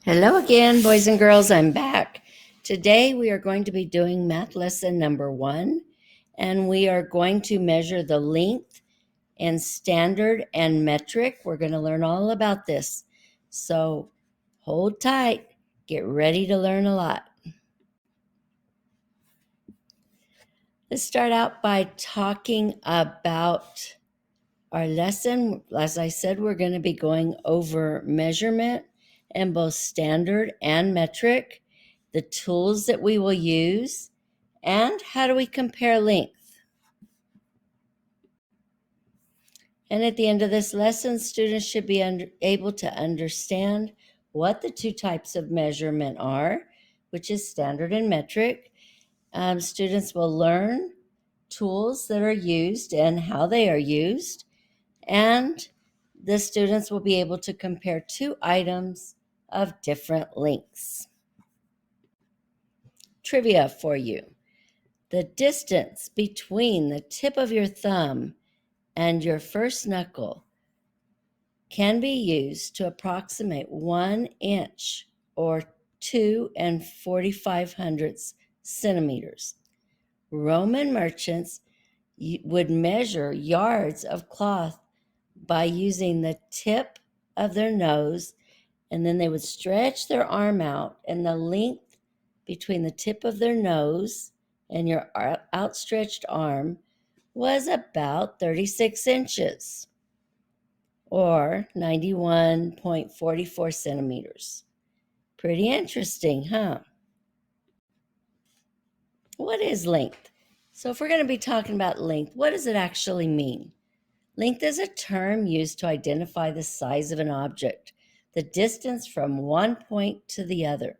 Hello again, boys and girls. I'm back. Today we are going to be doing math lesson number 1, and we are going to measure the length in standard and metric. We're going to learn all about this. So hold tight. Get ready to learn a lot. Let's start out by talking about our lesson. As I said, we're going to be going over measurement in both standard and metric, the tools that we will use, and how do we compare length. And at the end of this lesson, students should be able to understand what the two types of measurement are, which is standard and metric. Students will learn tools that are used and how they are used, and the students will be able to compare two items of different lengths. Trivia for you. The distance between the tip of your thumb and your first knuckle can be used to approximate 1 inch or 2 45 centimeters. Roman merchants would measure yards of cloth by using the tip of their nose, and then they would stretch their arm out, and the length between the tip of their nose and your outstretched arm was about 36 inches or 91.44 centimeters. Pretty interesting, huh? What is length? So if we're going to be talking about length, what does it actually mean? Length is a term used to identify the size of an object, the distance from one point to the other.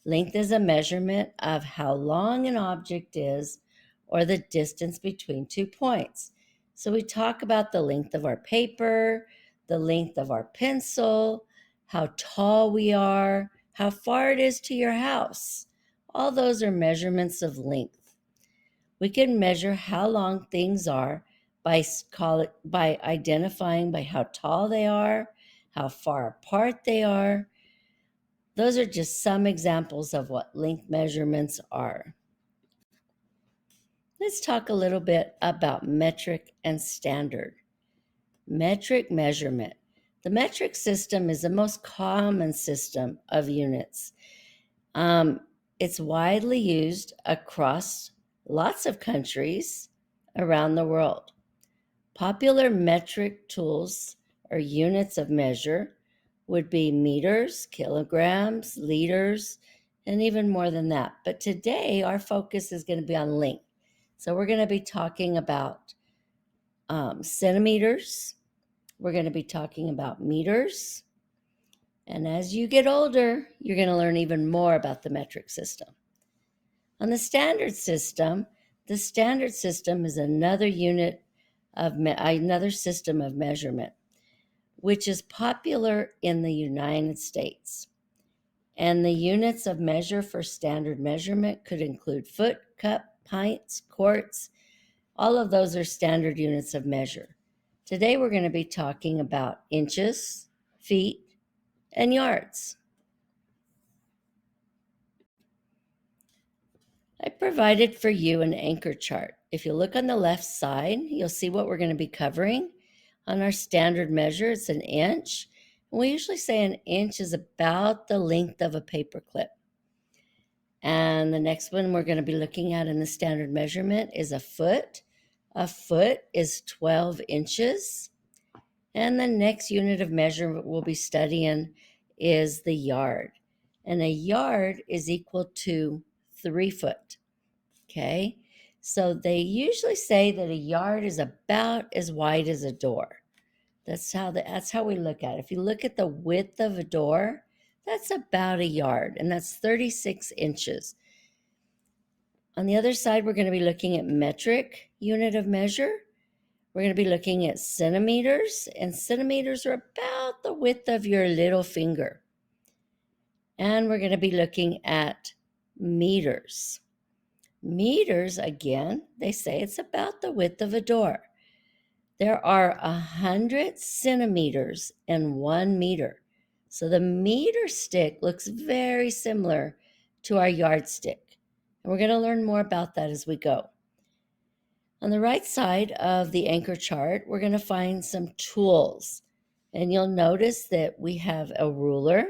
Length is a measurement of how long an object is or the distance between 2 points. So we talk about the length of our paper, the length of our pencil, how tall we are, how far it is to your house. All those are measurements of length. We can measure how long things are by identifying by how tall they are, how far apart they are. Those are just some examples of what length measurements are. Let's talk a little bit about metric and standard. Metric measurement. The metric system is the most common system of units. It's widely used across lots of countries around the world. Popular metric tools or units of measure would be meters, kilograms, liters, and even more than that. But today, our focus is going to be on length. So we're going to be talking about centimeters. We're going to be talking about meters. And as you get older, you're going to learn even more about the metric system. On the standard system is another system of measurement, which is popular in the United States. And the units of measure for standard measurement could include foot, cup, pints, quarts. All of those are standard units of measure. Today we're going to be talking about inches, feet, and yards. I provided for you an anchor chart. If you look on the left side, you'll see what we're going to be covering. On our standard measure, it's an inch. We usually say an inch is about the length of a paper clip. And the next one we're going to be looking at in the standard measurement is a foot. A foot is 12 inches. And the next unit of measurement we'll be studying is the yard. And a yard is equal to 3 foot. Okay? So they usually say that a yard is about as wide as a door. That's how we look at it. If you look at the width of a door, that's about a yard, and that's 36 inches. On the other side, we're going to be looking at metric unit of measure. We're going to be looking at centimeters, and centimeters are about the width of your little finger. And we're going to be looking at meters. Meters, again, they say it's about the width of a door. There are 100 centimeters in 1 meter. So the meter stick looks very similar to our yardstick. And we're going to learn more about that as we go. On the right side of the anchor chart, we're going to find some tools. And you'll notice that we have a ruler.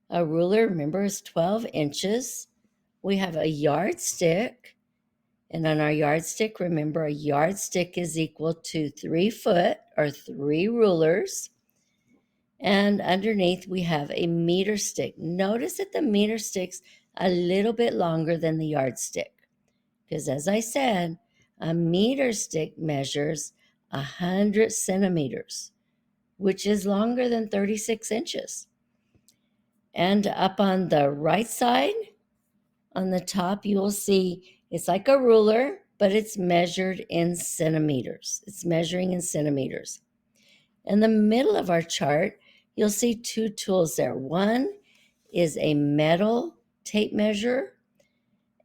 A ruler, remember, is 12 inches. We have a yardstick. And on our yardstick, remember, a yardstick is equal to 3 foot or 3 rulers. And underneath, we have a meter stick. Notice that the meter stick's a little bit longer than the yardstick. Because as I said, a meter stick measures 100 centimeters, which is longer than 36 inches. And up on the right side, on the top, you will see it's like a ruler, but it's measured in centimeters. It's measuring in centimeters. In the middle of our chart, you'll see 2 tools there. One is a metal tape measure,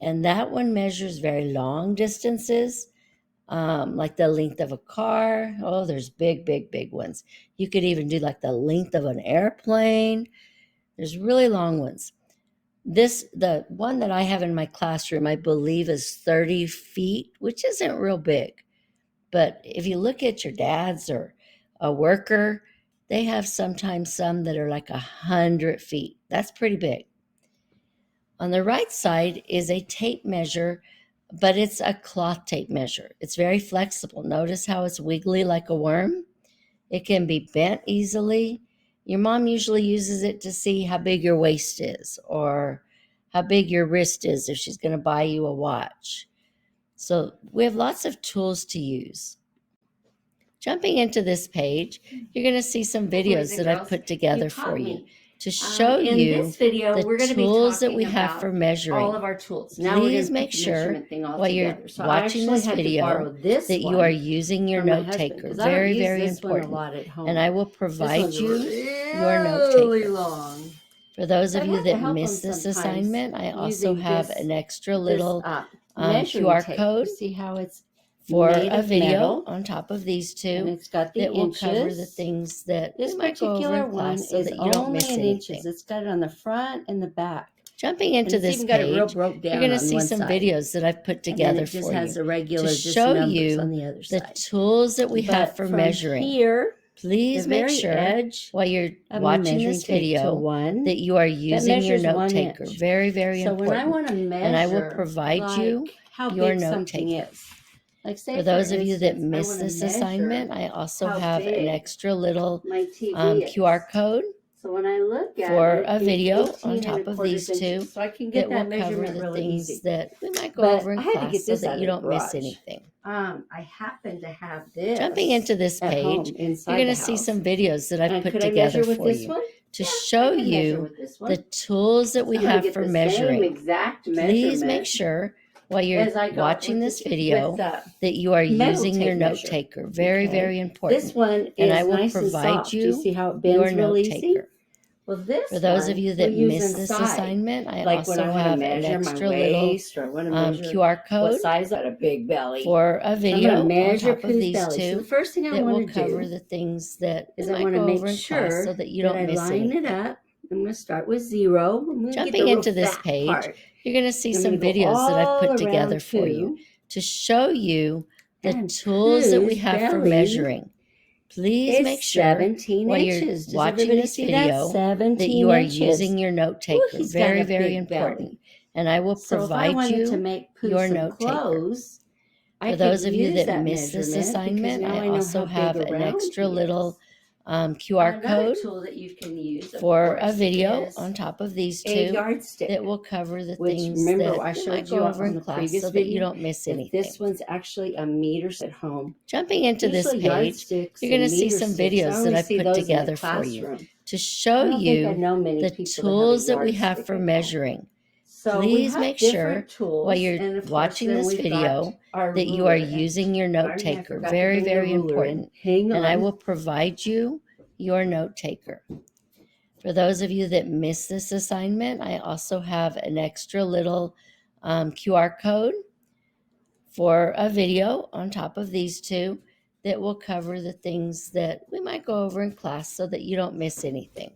and that one measures very long distances, like the length of a car. Oh, there's big ones. You could even do like the length of an airplane. There's really long ones. The one that I have in my classroom, I believe, is 30 feet, which isn't real big. But if you look at your dad's or a worker, they have sometimes some that are like 100 feet. That's pretty big. On the right side is a tape measure, but it's a cloth tape measure. It's very flexible. Notice how it's wiggly like a worm. It can be bent easily. Your mom usually uses it to see how big your waist is or how big your wrist is if she's going to buy you a watch. So we have lots of tools to use. Jumping into this page, you're going to see some videos that I've put together for you to show you this video, the we're going to be tools that talking we have about for measuring. all of our tools. Now Please make sure while you're watching this video that you are using your note taker. Very, very important. And I will provide you your note taker. For those of you that missed this assignment, I also have an extra little QR code see how it's for made a of video metal, on top of these and two it's got the that will inches. cover the things that This we might go over particular in one class so is that you don't only miss in anything. inches. It's got it on the front and the back. Jumping into And it's this even got it real page, broke down you're going to on see one some side. videos that I've put And then together it just for has you a regular to just show numbers on the you other the side. tools that we have But for from measuring. here, Please the make very sure edge while you're of my watching measuring this tape to video one, that you are using your measures note 1 taker. inch. Very, very So important. when I want to measure, And I will provide like you how your big note something taker. is. Like say For those of you that instance, I missed wanna this measure assignment, I also how have an big extra little my TV is. QR code So when I look at for it, a it's video 18 on top of these inches, two so I can that get will that cover measurement the really things easy. that we might go But over in I had to class get so this that out you of the don't miss garage. anything. I happen to have this. Jumping into this at home, page, inside you're going the to see house. some videos that I've And put could I together measure with for this you one? to Yeah, show I can measure you with this one. the tools that we So I'm gonna have get for the measuring. same exact Please measurement make sure while you're as I got watching with this the- video with the that you are metal using your tape note measure. taker. Very, Okay. very important. This one And is I will nice and provide soft. Do you see how it your bends real note easy? taker. Well, this For those one of you that we use missed this inside. assignment, I Like also when I want to have an measure extra my little waist, or I want to measure QR what code size I got a big belly. for a So I'm video going to on measure top of Pooh's these belly. So the two first thing I that will want to cover do the things that is we I might want to go make over in class sure so that you that don't I miss line anything. it up. I'm going to start with 0. I'm going to get Jumping the real into this fat page, part. you're going to see I'm some gonna go videos that I've all put around together for you 2. to show you the And tools that we Pooh's have for belly measuring. Please make It's sure 17 while inches. you're Does watching everybody this see that? video 17 that you are inches. using your note taker. Ooh, he's got Very, a very big important. belly. And I will So if I provide wanted to you make Pooh your some note taker. clothes, I For could those of you use that that missed this measurement because assignment, now I I know also how have big an around extra he little is. QR Another code tool that you can use, of for a course, video is on top of these a two yardstick. that will cover the Which, things remember, that I we showed might you go over on in the class previous so that you video don't miss that anything. this one's actually a meter at home. Jumping into this Usually page, yardsticks you're going to and see meter some sticks, I videos that only I've see put those in the together for you classroom. to I show don't think I you know many the people tools that that we have a have yardstick for at home. measuring. So we Please have make sure different tools, while you're and of course watching then this we've got video our that you are ruler. using your note Pardon me, I taker. forgot to Very, bring the very ruler in. important. Hang And I on. will provide you your note taker. For those of you that missed this assignment, I also have an extra little QR code for a video on top of these two that will cover the things that we might go over in class so that you don't miss anything.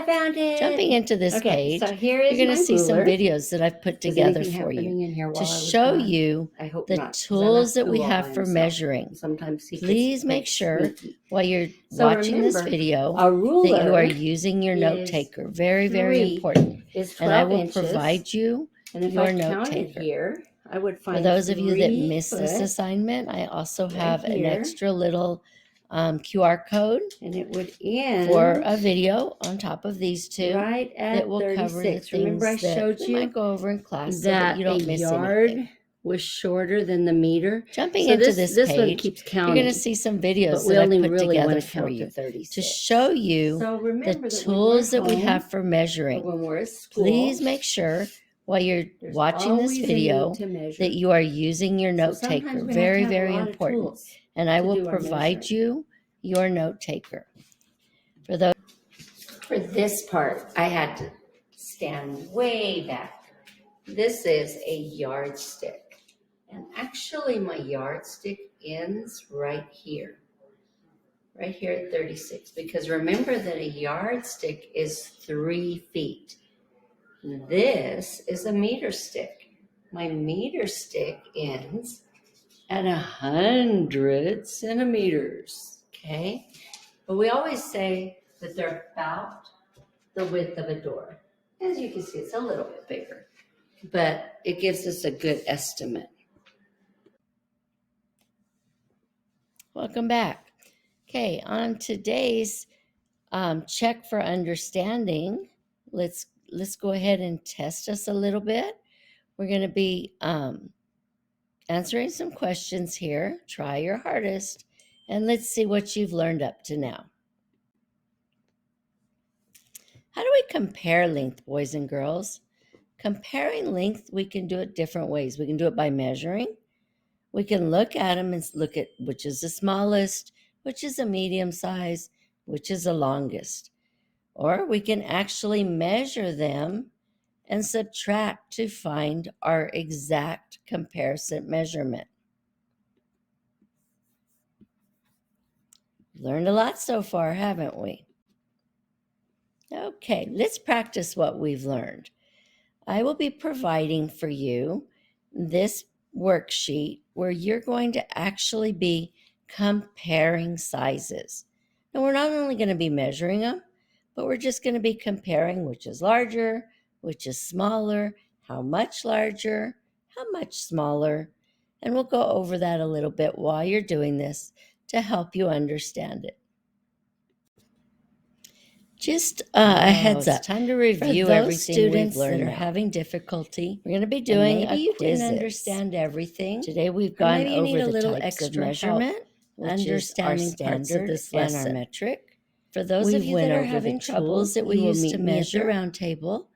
found it. Jumping into this Okay, page, so here is you're going my to see some ruler. videos that I've put Was together anything for you happening in here to while I was show gone? you I hope the not, 'cause I tools left that Pooh we all have by for himself. measuring. Sometimes he Please gets make big sure sneaky. while you're So watching this remember, video a ruler that you are using your note is taker. Very, very 3 important. is And I 12 will inches. provide you And if your I note counted taker. here, I would find For those of you that 3 missed this foot, assignment, I also right have an here. extra little QR code and it would end for a video on top of these two right at that will cover the 36. things Remember I that showed we you might go over in class so that that you don't a miss yard anything. was shorter than the meter. Jumping So into this this one page, keeps you're counting. going to see some videos but we that I only put really together want to for count you to 36. to show you So the remember that tools that when we're we home, have for or measuring. when we're at school, Please make sure while you're there's watching this always a video need to measure. that you are using your So note sometimes taker. we have to Very, have a very lot of important. tools And I to will do our provide measuring. you your note taker. For this part, I had to stand way back. This is a yardstick. And actually my yardstick ends right here at 36. Because remember that a yardstick is 3 feet. This is a meter stick. My meter stick ends at 100 centimeters, okay? But we always say that they're about the width of a door. As you can see, it's a little bit bigger, but it gives us a good estimate. Welcome back. Okay, on today's check for understanding, let's go ahead and test us a little bit. We're going to be answering some questions here. Try your hardest, and let's see what you've learned up to now. How do we compare length, boys and girls? Comparing length, we can do it different ways. We can do it by measuring. We can look at them and look at which is the smallest, which is a medium size, which is the longest. Or we can actually measure them and subtract to find our exact comparison measurement. Learned a lot so far, haven't we? Okay, let's practice what we've learned. I will be providing for you this worksheet where you're going to actually be comparing sizes. Now, we're not only going to be measuring them, but we're just going to be comparing which is larger, which is smaller, how much larger, how much smaller, and we'll go over that a little bit while you're doing this to help you understand it. Just a heads up. It's time to review everything students we've learned that are having difficulty. We're going to be doing maybe you didn't understand everything. Today we've gone over need a little extra measurement, understanding parts of this lesson, and our metric. For those of you that are having troubles that we use to measure round table,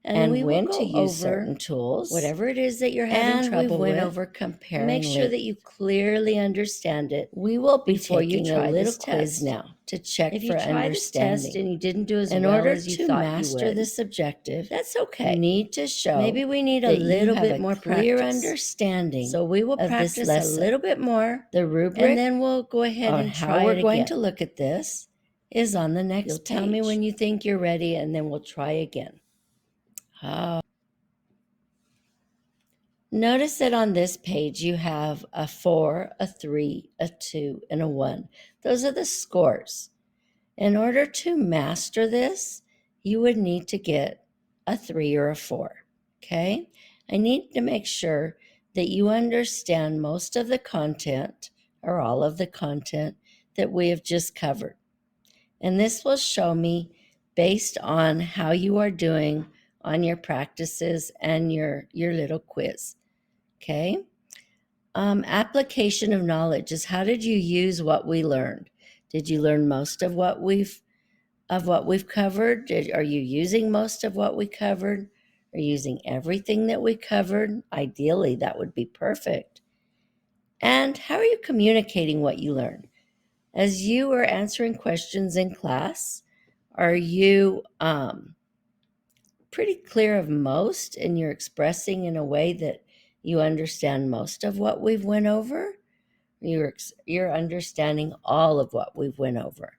and we when to use certain tools, whatever it is that you're having trouble with, over comparing. Make sure that you clearly understand it. We will be taking a little quiz now to check for understanding. If you try this test and you didn't do as well as you thought you would, in order to master this objective, that's okay. You need to show. Maybe we need a little bit more clear understanding. So we will practice a little bit more. The rubric, and then we'll go ahead and try how we're going to look at this is on the next page. Tell me when you think you're ready, and then we'll try again. Notice that on this page you have a 4, a 3, a 2, and a 1. Those are the scores. In order to master this, you would need to get a 3 or a 4. Okay? I need to make sure that you understand most of the content or all of the content that we have just covered. And this will show me based on how you are doing on your practices and your little quiz. Okay. Application of knowledge is how did you use what we learned? Did you learn most of what we've covered? Are you using most of what we covered? Are you using everything that we covered? Ideally, that would be perfect. And how are you communicating what you learned? As you are answering questions in class, are you pretty clear of most and you're expressing in a way that you understand most of what we've went over? You're understanding all of what we've went over.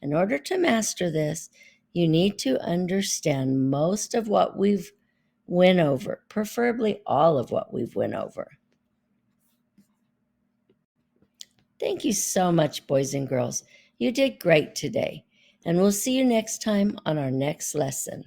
In order to master this, You need to understand most of what we've went over, preferably all of what we've went over. Thank you so much, boys and girls. You did great today, and we'll see you next time on our next lesson.